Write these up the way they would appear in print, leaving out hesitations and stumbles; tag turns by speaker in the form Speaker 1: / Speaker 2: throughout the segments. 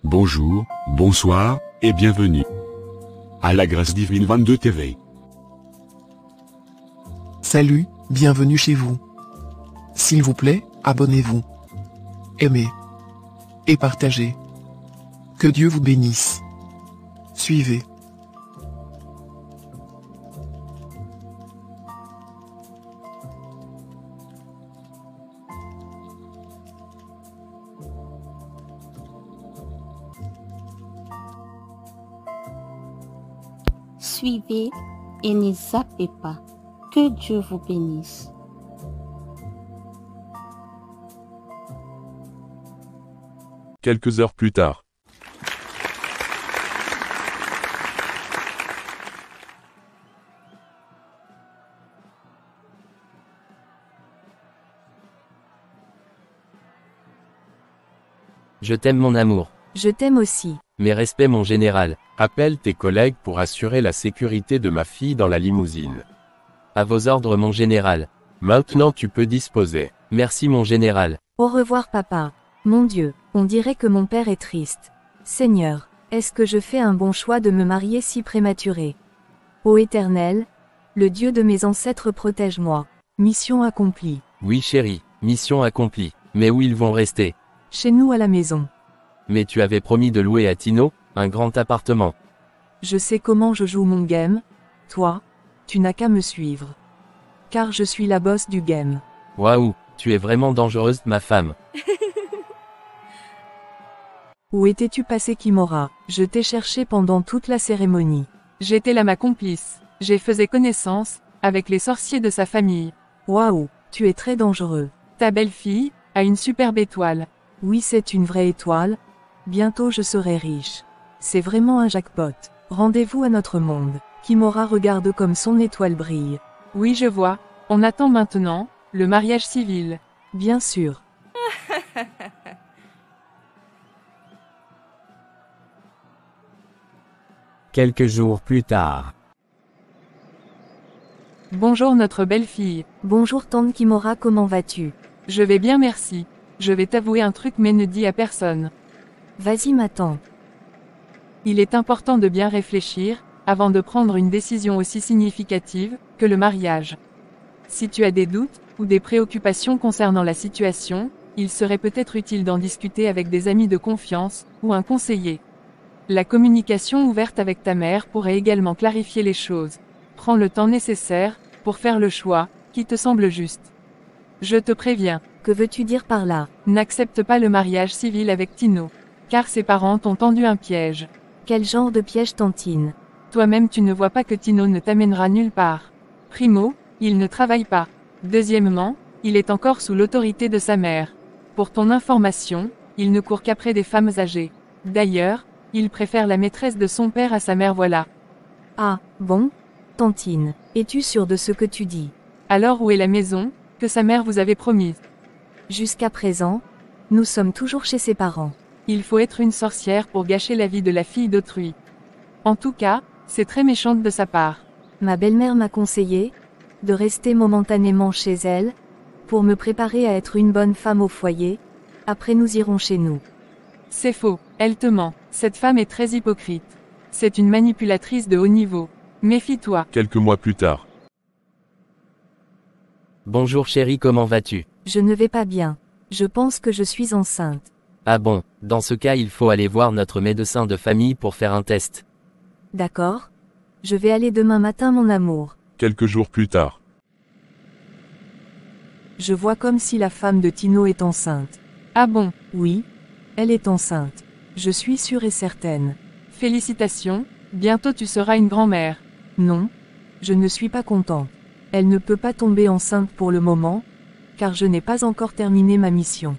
Speaker 1: Bonjour, bonsoir, et bienvenue à la Grâce Divine 22 TV.
Speaker 2: Salut, bienvenue chez vous. S'il vous plaît, abonnez-vous. Aimez. Et partagez. Que Dieu vous bénisse. Suivez.
Speaker 3: Suivez et ne zappez pas. Que Dieu vous bénisse.
Speaker 4: Quelques heures plus tard.
Speaker 5: Je t'aime mon amour.
Speaker 6: Je t'aime aussi.
Speaker 5: Mes respects mon général.
Speaker 4: Appelle tes collègues pour assurer la sécurité de ma fille dans la limousine.
Speaker 5: À vos ordres mon général.
Speaker 4: Maintenant tu peux disposer.
Speaker 5: Merci mon général.
Speaker 6: Au revoir papa. Mon Dieu, on dirait que mon père est triste. Seigneur, est-ce que je fais un bon choix de me marier si prématuré? Ô Éternel, le Dieu de mes ancêtres protège-moi. Mission accomplie.
Speaker 5: Oui chérie, mission accomplie. Mais où ils vont rester?
Speaker 6: Chez nous à la maison.
Speaker 5: Mais tu avais promis de louer à Tino, un grand appartement.
Speaker 6: Je sais comment je joue mon game. Toi, tu n'as qu'à me suivre. Car je suis la boss du game.
Speaker 5: Waouh, tu es vraiment dangereuse ma femme.
Speaker 6: Où étais-tu passé Kimora? Je t'ai cherché pendant toute la cérémonie.
Speaker 7: J'étais là ma complice. J'ai faisais connaissance avec les sorciers de sa famille.
Speaker 6: Waouh, tu es très dangereux.
Speaker 7: Ta belle-fille a une superbe étoile.
Speaker 6: Oui, c'est une vraie étoile. Bientôt je serai riche. C'est vraiment un jackpot. Rendez-vous à notre monde. Kimora regarde comme son étoile brille.
Speaker 7: Oui, je vois. On attend maintenant le mariage civil.
Speaker 6: Bien sûr.
Speaker 8: Quelques jours plus tard.
Speaker 7: Bonjour notre belle-fille.
Speaker 6: Bonjour tante Kimora, comment vas-tu?
Speaker 7: Je vais bien merci. Je vais t'avouer un truc mais ne dis à personne.
Speaker 6: Vas-y ma tante.
Speaker 7: Il est important de bien réfléchir, avant de prendre une décision aussi significative, que le mariage. Si tu as des doutes, ou des préoccupations concernant la situation, il serait peut-être utile d'en discuter avec des amis de confiance, ou un conseiller. La communication ouverte avec ta mère pourrait également clarifier les choses. Prends le temps nécessaire, pour faire le choix, qui te semble juste. Je te préviens.
Speaker 6: Que veux-tu dire par là?
Speaker 7: N'accepte pas le mariage civil avec Tino. Car ses parents t'ont tendu un piège.
Speaker 6: Quel genre de piège tantine?
Speaker 7: Toi-même tu ne vois pas que Tino ne t'amènera nulle part. Primo, il ne travaille pas. Deuxièmement, il est encore sous l'autorité de sa mère. Pour ton information, il ne court qu'après des femmes âgées. D'ailleurs, il préfère la maîtresse de son père à sa mère voilà.
Speaker 6: Ah, bon? Tantine, es-tu sûre de ce que tu dis?
Speaker 7: Alors où est la maison, que sa mère vous avait promise?
Speaker 6: Jusqu'à présent, nous sommes toujours chez ses parents.
Speaker 7: Il faut être une sorcière pour gâcher la vie de la fille d'autrui. En tout cas, c'est très méchante de sa part.
Speaker 6: Ma belle-mère m'a conseillé de rester momentanément chez elle, pour me préparer à être une bonne femme au foyer. Après nous irons chez nous.
Speaker 7: C'est faux, elle te ment. Cette femme est très hypocrite. C'est une manipulatrice de haut niveau. Méfie-toi.
Speaker 4: Quelques mois plus tard.
Speaker 5: Bonjour chérie, comment vas-tu?
Speaker 6: Je ne vais pas bien. Je pense que je suis enceinte.
Speaker 5: Ah bon, dans ce cas il faut aller voir notre médecin de famille pour faire un test.
Speaker 6: D'accord. Je vais aller demain matin mon amour.
Speaker 4: Quelques jours plus tard.
Speaker 6: Je vois comme si la femme de Tino est enceinte.
Speaker 7: Ah bon?
Speaker 6: Oui. Elle est enceinte. Je suis sûre et certaine.
Speaker 7: Félicitations, bientôt tu seras une grand-mère.
Speaker 6: Non. Je ne suis pas contente. Elle ne peut pas tomber enceinte pour le moment, car je n'ai pas encore terminé ma mission.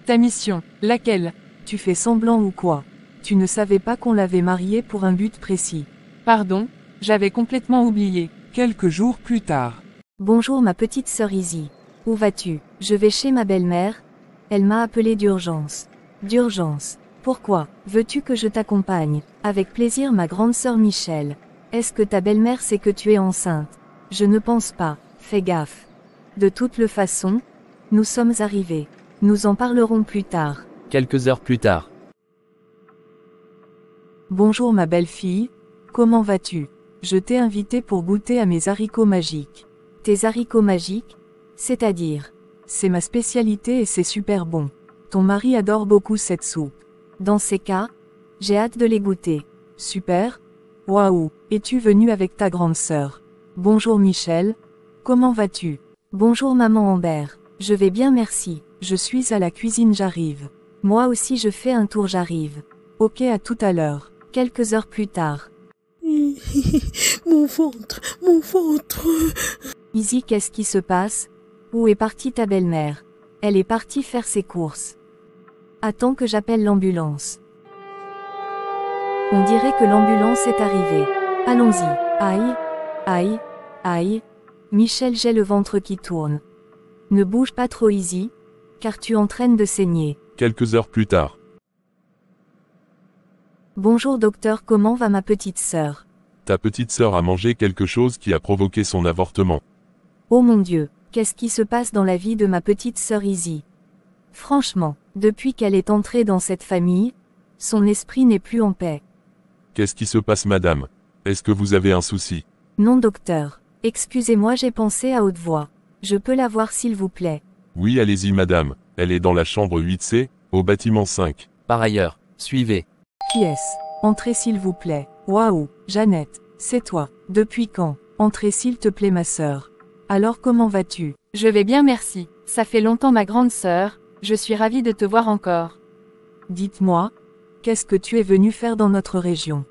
Speaker 7: Ta mission, laquelle?
Speaker 6: Tu fais semblant ou quoi? Tu ne savais pas qu'on l'avait mariée pour un but précis.
Speaker 7: Pardon, j'avais complètement oublié.
Speaker 2: Quelques jours plus tard.
Speaker 6: Bonjour ma petite sœur Izzy. Où vas-tu? Je vais chez ma belle-mère. Elle m'a appelé d'urgence. D'urgence. Pourquoi? Veux-tu que je t'accompagne? Avec plaisir ma grande sœur Michel. Est-ce que ta belle-mère sait que tu es enceinte? Je ne pense pas. Fais gaffe. De toute façon, nous sommes arrivés. Nous en parlerons plus tard.
Speaker 5: Quelques heures plus tard.
Speaker 6: Bonjour ma belle-fille, comment vas-tu? Je t'ai invité pour goûter à mes haricots magiques. Tes haricots magiques? C'est-à-dire? C'est ma spécialité et c'est super bon. Ton mari adore beaucoup cette soupe. Dans ces cas, j'ai hâte de les goûter. Super. Waouh, es-tu venu avec ta grande sœur? Bonjour Michel. Comment vas-tu? Bonjour maman Amber. Je vais bien merci. Je suis à la cuisine, j'arrive. Moi aussi je fais un tour, j'arrive. Ok, à tout à l'heure. Quelques heures plus tard.
Speaker 9: Mon ventre, mon ventre.
Speaker 6: Izzy, qu'est-ce qui se passe? Où est partie ta belle-mère? Elle est partie faire ses courses. Attends que j'appelle l'ambulance. On dirait que l'ambulance est arrivée. Allons-y. Aïe, aïe, aïe. Michel, j'ai le ventre qui tourne. Ne bouge pas trop Izzy, car tu entraînes de saigner.
Speaker 4: Quelques heures plus tard.
Speaker 6: Bonjour docteur, comment va ma petite sœur?
Speaker 4: Ta petite sœur a mangé quelque chose qui a provoqué son avortement.
Speaker 6: Oh mon Dieu, qu'est-ce qui se passe dans la vie de ma petite sœur Izzy? Franchement, depuis qu'elle est entrée dans cette famille, son esprit n'est plus en paix.
Speaker 4: Qu'est-ce qui se passe madame? Est-ce que vous avez un souci?
Speaker 6: Non docteur, excusez-moi, j'ai pensé à haute voix. Je peux la voir s'il vous plaît?
Speaker 4: Oui, allez-y madame, elle est dans la chambre 8C, au bâtiment 5.
Speaker 5: Par ailleurs, suivez.
Speaker 6: Qui est-ce? Entrez s'il vous plaît. Waouh, Jeannette, c'est toi. Depuis quand? Entrez s'il te plaît ma sœur. Alors comment vas-tu?
Speaker 7: Je vais bien merci. Ça fait longtemps ma grande sœur, je suis ravie de te voir encore.
Speaker 6: Dites-moi, qu'est-ce que tu es venue faire dans notre région?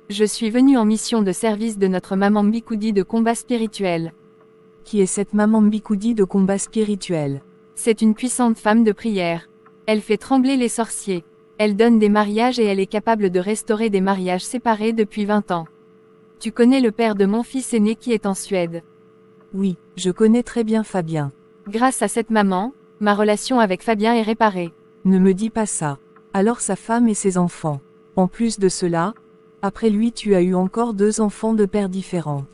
Speaker 7: Je suis venue en mission de service de notre maman Mbikoudi de combat spirituel.
Speaker 6: Qui est cette maman Mbikoudi de combat spirituel?
Speaker 7: C'est une puissante femme de prière. Elle fait trembler les sorciers. Elle donne des mariages et elle est capable de restaurer des mariages séparés depuis 20 ans. Tu connais le père de mon fils aîné qui est en Suède?
Speaker 6: Oui, je connais très bien Fabien.
Speaker 7: Grâce à cette maman, ma relation avec Fabien est réparée.
Speaker 6: Ne me dis pas ça. Alors sa femme et ses enfants. En plus de cela, après lui tu as eu encore 2 enfants de pères différents.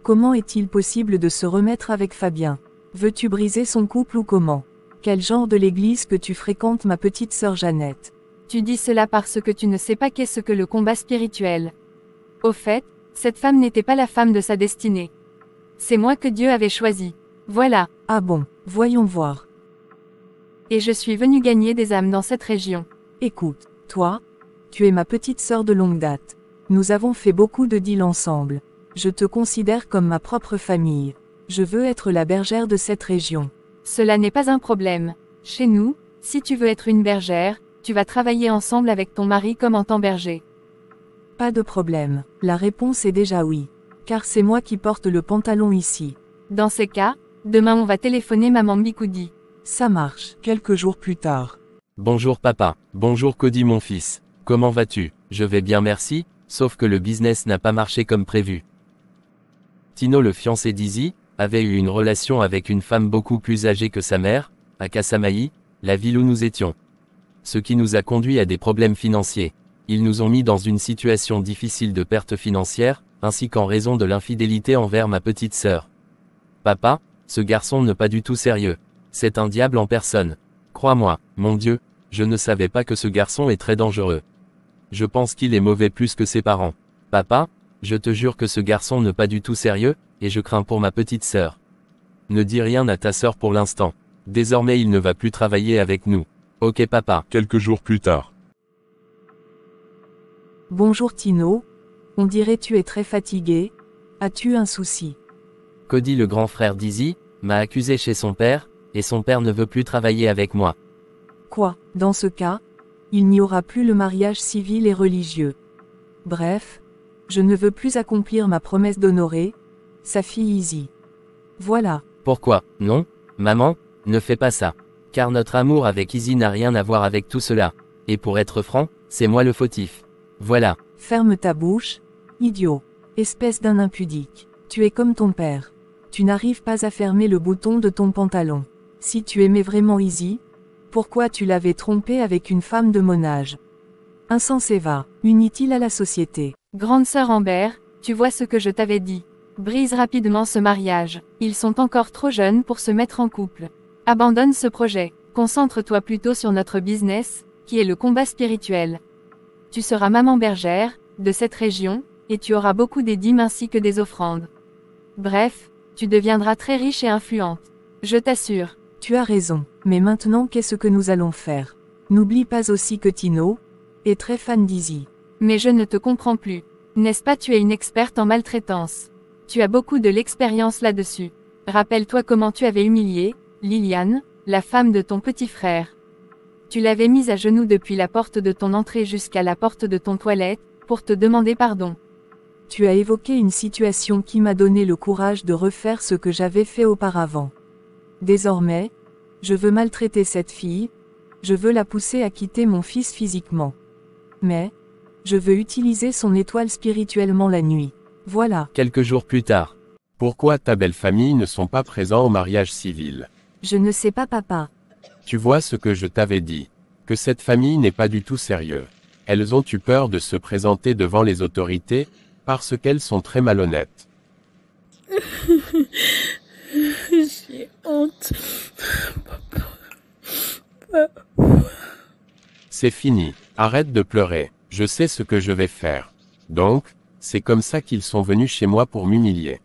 Speaker 6: Comment est-il possible de se remettre avec Fabien? Veux-tu briser son couple ou comment? Quel genre de l'église que tu fréquentes ma petite sœur Jeannette?
Speaker 7: Tu dis cela parce que tu ne sais pas qu'est-ce que le combat spirituel. Au fait, cette femme n'était pas la femme de sa destinée. C'est moi que Dieu avait choisi. Voilà.
Speaker 6: Ah bon, voyons voir.
Speaker 7: Et je suis venue gagner des âmes dans cette région.
Speaker 6: Écoute, toi, tu es ma petite sœur de longue date. Nous avons fait beaucoup de deals ensemble. Je te considère comme ma propre famille. Je veux être la bergère de cette région.
Speaker 7: Cela n'est pas un problème. Chez nous, si tu veux être une bergère, tu vas travailler ensemble avec ton mari comme en tant berger.
Speaker 6: Pas de problème, la réponse est déjà oui. Car c'est moi qui porte le pantalon ici.
Speaker 7: Dans ces cas, demain on va téléphoner maman Mbikoudi.
Speaker 6: Ça marche. Quelques jours plus tard.
Speaker 5: Bonjour papa, bonjour Cody mon fils. Comment vas-tu? Je vais bien merci, sauf que le business n'a pas marché comme prévu. Tino, le fiancé d'Izzy, avait eu une relation avec une femme beaucoup plus âgée que sa mère, à Kasamaï, la ville où nous étions. Ce qui nous a conduit à des problèmes financiers. Ils nous ont mis dans une situation difficile de perte financière, ainsi qu'en raison de l'infidélité envers ma petite sœur. Papa, ce garçon n'est pas du tout sérieux. C'est un diable en personne. Crois-moi, mon Dieu, je ne savais pas que ce garçon est très dangereux. Je pense qu'il est mauvais plus que ses parents. Papa, je te jure que ce garçon n'est pas du tout sérieux, et je crains pour ma petite sœur. Ne dis rien à ta sœur pour l'instant. Désormais il ne va plus travailler avec nous. Ok papa.
Speaker 4: Quelques jours plus tard.
Speaker 6: Bonjour Tino. On dirait tu es très fatigué. As-tu un souci?
Speaker 5: Cody, le grand frère d'Izzy, m'a accusé chez son père, et son père ne veut plus travailler avec moi.
Speaker 6: Quoi? Dans ce cas, il n'y aura plus le mariage civil et religieux. Bref, je ne veux plus accomplir ma promesse d'honorer sa fille Izzy. Voilà.
Speaker 5: Pourquoi? Non, maman, ne fais pas ça. Car notre amour avec Izzy n'a rien à voir avec tout cela. Et pour être franc, c'est moi le fautif. Voilà.
Speaker 6: Ferme ta bouche, idiot. Espèce d'un impudique. Tu es comme ton père. Tu n'arrives pas à fermer le bouton de ton pantalon. Si tu aimais vraiment Izzy, pourquoi tu l'avais trompé avec une femme de mon âge? Insensé, va, inutile à la société.
Speaker 7: Grande sœur Amber, tu vois ce que je t'avais dit. Brise rapidement ce mariage. Ils sont encore trop jeunes pour se mettre en couple. Abandonne ce projet. Concentre-toi plutôt sur notre business, qui est le combat spirituel. Tu seras maman bergère, de cette région, et tu auras beaucoup des dîmes ainsi que des offrandes. Bref, tu deviendras très riche et influente. Je t'assure.
Speaker 6: Tu as raison, mais maintenant qu'est-ce que nous allons faire? N'oublie pas aussi que Tino est très fan d'Izzy.
Speaker 7: Mais je ne te comprends plus. N'est-ce pas, tu es une experte en maltraitance? Tu as beaucoup de l'expérience là-dessus. Rappelle-toi comment tu avais humilié Liliane, la femme de ton petit frère. Tu l'avais mise à genoux depuis la porte de ton entrée jusqu'à la porte de ton toilette, pour te demander pardon.
Speaker 6: Tu as évoqué une situation qui m'a donné le courage de refaire ce que j'avais fait auparavant. Désormais, je veux maltraiter cette fille, je veux la pousser à quitter mon fils physiquement. Mais, je veux utiliser son étoile spirituellement la nuit. Voilà.
Speaker 4: Quelques jours plus tard. Pourquoi ta belle famille ne sont pas présents au mariage civil?
Speaker 6: Je ne sais pas, papa.
Speaker 4: Tu vois ce que je t'avais dit. Que cette famille n'est pas du tout sérieux. Elles ont eu peur de se présenter devant les autorités, parce qu'elles sont très malhonnêtes.
Speaker 9: J'ai honte.
Speaker 4: C'est fini. Arrête de pleurer. Je sais ce que je vais faire. Donc, c'est comme ça qu'ils sont venus chez moi pour m'humilier.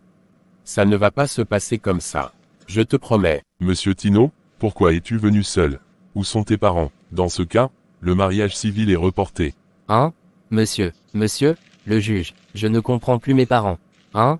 Speaker 4: Ça ne va pas se passer comme ça. Je te promets.
Speaker 1: Monsieur Tino, pourquoi es-tu venu seul? Où sont tes parents? Dans ce cas, le mariage civil est reporté.
Speaker 5: Hein? Monsieur, le juge, je ne comprends plus mes parents. Hein?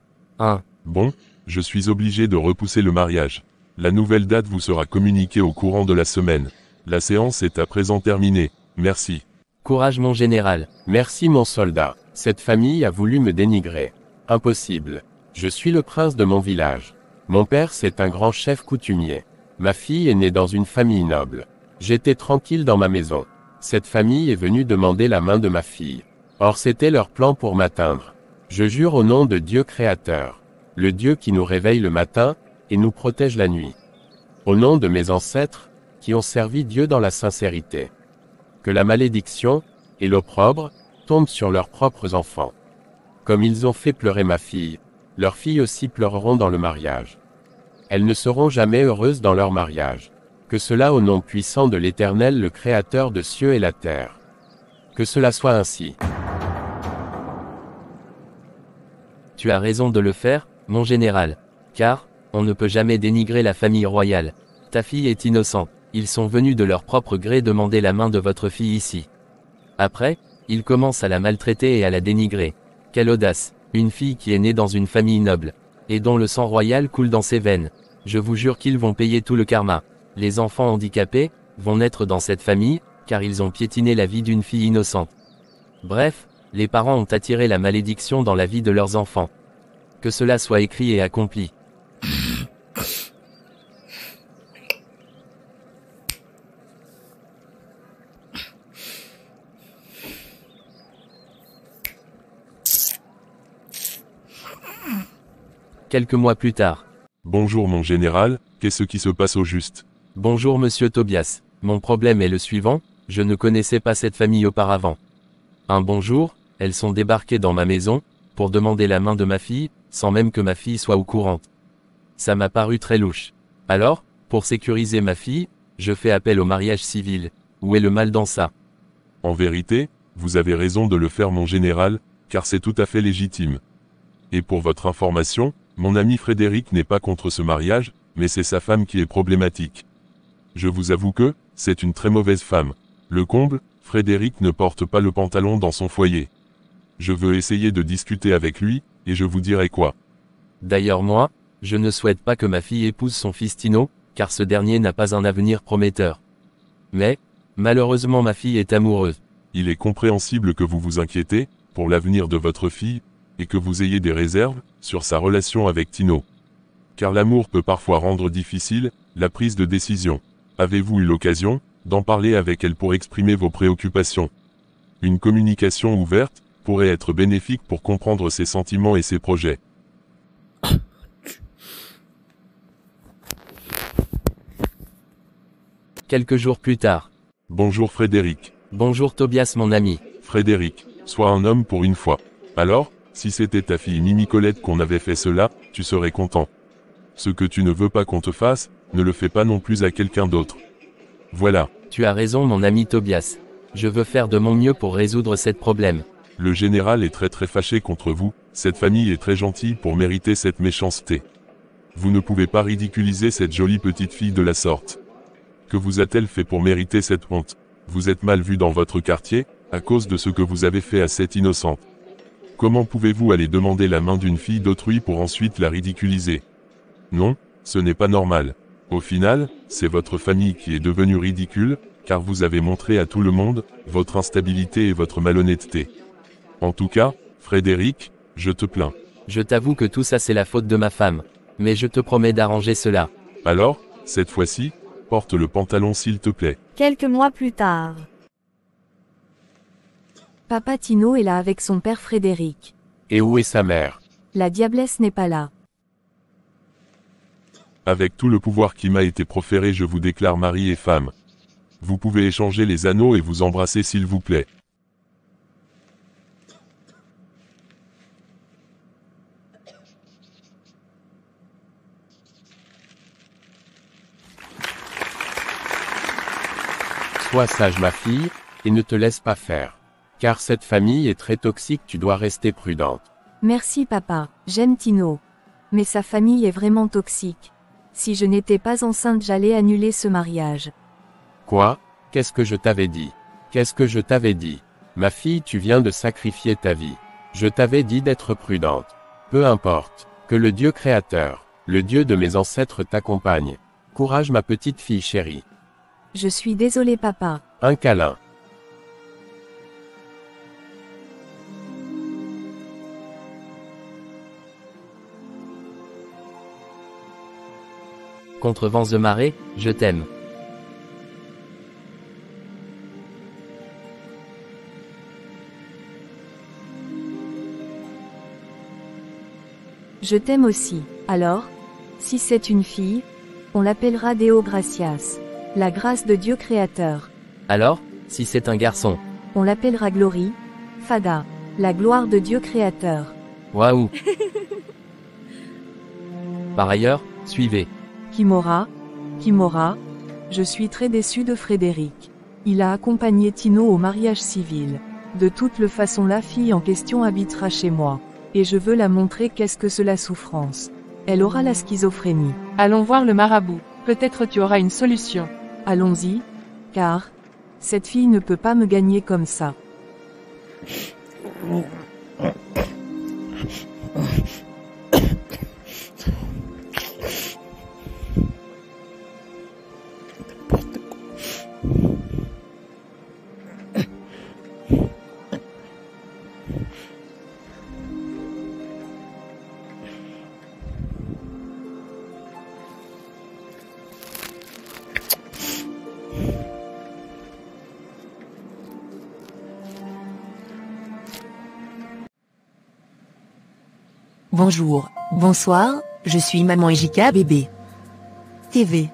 Speaker 1: Bon, je suis obligé de repousser le mariage. La nouvelle date vous sera communiquée au courant de la semaine. La séance est à présent terminée. Merci.
Speaker 5: Courage mon général.
Speaker 4: Merci mon soldat. Cette famille a voulu me dénigrer. Impossible. Je suis le prince de mon village. Mon père c'est un grand chef coutumier. Ma fille est née dans une famille noble. J'étais tranquille dans ma maison. Cette famille est venue demander la main de ma fille. Or c'était leur plan pour m'atteindre. Je jure au nom de Dieu créateur. Le Dieu qui nous réveille le matin, et nous protège la nuit. Au nom de mes ancêtres, qui ont servi Dieu dans la sincérité. Que la malédiction, et l'opprobre, tombent sur leurs propres enfants. Comme ils ont fait pleurer ma fille, leurs filles aussi pleureront dans le mariage. Elles ne seront jamais heureuses dans leur mariage. Que cela au nom puissant de l'Éternel le Créateur de cieux et la terre. Que cela soit ainsi.
Speaker 5: Tu as raison de le faire, mon général. Car, on ne peut jamais dénigrer la famille royale. Ta fille est innocente. Ils sont venus de leur propre gré demander la main de votre fille ici. Après, ils commencent à la maltraiter et à la dénigrer. Quelle audace, une fille qui est née dans une famille noble, et dont le sang royal coule dans ses veines. Je vous jure qu'ils vont payer tout le karma. Les enfants handicapés, vont naître dans cette famille, car ils ont piétiné la vie d'une fille innocente. Bref, les parents ont attiré la malédiction dans la vie de leurs enfants. Que cela soit écrit et accompli. Quelques mois plus tard.
Speaker 1: Bonjour mon général, qu'est-ce qui se passe au juste?
Speaker 5: Bonjour monsieur Tobias. Mon problème est le suivant, je ne connaissais pas cette famille auparavant. Un bon jour, elles sont débarquées dans ma maison, pour demander la main de ma fille, sans même que ma fille soit au courant. Ça m'a paru très louche. Alors, pour sécuriser ma fille, je fais appel au mariage civil. Où est le mal dans ça?
Speaker 1: En vérité, vous avez raison de le faire mon général, car c'est tout à fait légitime. Et pour votre information, mon ami Frédéric n'est pas contre ce mariage, mais c'est sa femme qui est problématique. Je vous avoue que, c'est une très mauvaise femme. Le comble, Frédéric ne porte pas le pantalon dans son foyer. Je veux essayer de discuter avec lui, et je vous dirai quoi.
Speaker 5: D'ailleurs moi, je ne souhaite pas que ma fille épouse son fils Tino, car ce dernier n'a pas un avenir prometteur. Mais, malheureusement ma fille est amoureuse.
Speaker 1: Il est compréhensible que vous vous inquiétez, pour l'avenir de votre fille, et que vous ayez des réserves, sur sa relation avec Tino. Car l'amour peut parfois rendre difficile, la prise de décision. Avez-vous eu l'occasion, d'en parler avec elle pour exprimer vos préoccupations? Une communication ouverte, pourrait être bénéfique pour comprendre ses sentiments et ses projets.
Speaker 5: Quelques jours plus tard.
Speaker 1: Bonjour Frédéric.
Speaker 5: Bonjour Tobias mon ami.
Speaker 1: Frédéric, sois un homme pour une fois. Alors, si c'était ta fille Mimi Colette qu'on avait fait cela, tu serais content. Ce que tu ne veux pas qu'on te fasse, ne le fais pas non plus à quelqu'un d'autre. Voilà.
Speaker 5: Tu as raison mon ami Tobias. Je veux faire de mon mieux pour résoudre cette problème.
Speaker 1: Le général est très fâché contre vous, cette famille est très gentille pour mériter cette méchanceté. Vous ne pouvez pas ridiculiser cette jolie petite fille de la sorte. Que vous a-t-elle fait pour mériter cette honte? Vous êtes mal vu dans votre quartier, à cause de ce que vous avez fait à cette innocente. Comment pouvez-vous aller demander la main d'une fille d'autrui pour ensuite la ridiculiser? Non, ce n'est pas normal. Au final, c'est votre famille qui est devenue ridicule, car vous avez montré à tout le monde votre instabilité et votre malhonnêteté. En tout cas, Frédéric, je te plains.
Speaker 5: Je t'avoue que tout ça c'est la faute de ma femme. Mais je te promets d'arranger cela.
Speaker 1: Alors, cette fois-ci, porte le pantalon s'il te plaît.
Speaker 6: Quelques mois plus tard. Papa Tino est là avec son père Frédéric.
Speaker 4: Et où est sa mère?
Speaker 6: La diablesse n'est pas là.
Speaker 1: Avec tout le pouvoir qui m'a été proféré, je vous déclare mari et femme. Vous pouvez échanger les anneaux et vous embrasser s'il vous plaît.
Speaker 4: Sois sage ma fille, et ne te laisse pas faire. Car cette famille est très toxique, tu dois rester prudente.
Speaker 6: Merci papa, j'aime Tino. Mais sa famille est vraiment toxique. Si je n'étais pas enceinte, j'allais annuler ce mariage.
Speaker 4: Quoi? Qu'est-ce que je t'avais dit? Qu'est-ce que je t'avais dit? Ma fille, tu viens de sacrifier ta vie. Je t'avais dit d'être prudente. Peu importe. Que le Dieu créateur, le Dieu de mes ancêtres t'accompagne. Courage ma petite fille chérie.
Speaker 6: Je suis désolé papa.
Speaker 4: Un câlin.
Speaker 5: Contre vents de marée, je t'aime.
Speaker 6: Je t'aime aussi. Alors, si c'est une fille, on l'appellera Deo Gracias. La grâce de Dieu créateur.
Speaker 5: Alors, si c'est un garçon?
Speaker 6: On l'appellera Glory, Fada. La gloire de Dieu créateur.
Speaker 5: Waouh. Par ailleurs, suivez.
Speaker 7: Kimora, je suis très déçu de Frédéric. Il a accompagné Tino au mariage civil. De toute façon la fille en question habitera chez moi. Et je veux la montrer qu'est-ce que c'est la souffrance. Elle aura la schizophrénie. Allons voir le marabout. Peut-être tu auras une solution. Allons-y. Car, cette fille ne peut pas me gagner comme ça.
Speaker 10: Bonjour, bonsoir, je suis Maman Ejika Bébé. TV.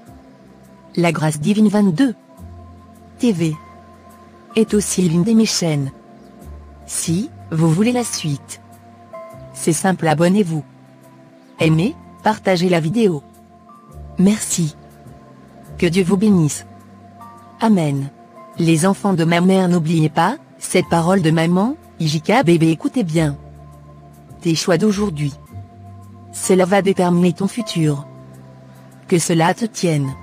Speaker 10: La Grâce Divine 22. TV. Est aussi l'une de mes chaînes. Si vous voulez la suite, c'est simple, abonnez-vous. Aimez, partagez la vidéo. Merci. Que Dieu vous bénisse. Amen. Les enfants de ma mère, n'oubliez pas, cette parole de maman, Ejika Bébé, écoutez bien. Tes choix d'aujourd'hui. Cela va déterminer ton futur. Que cela te tienne.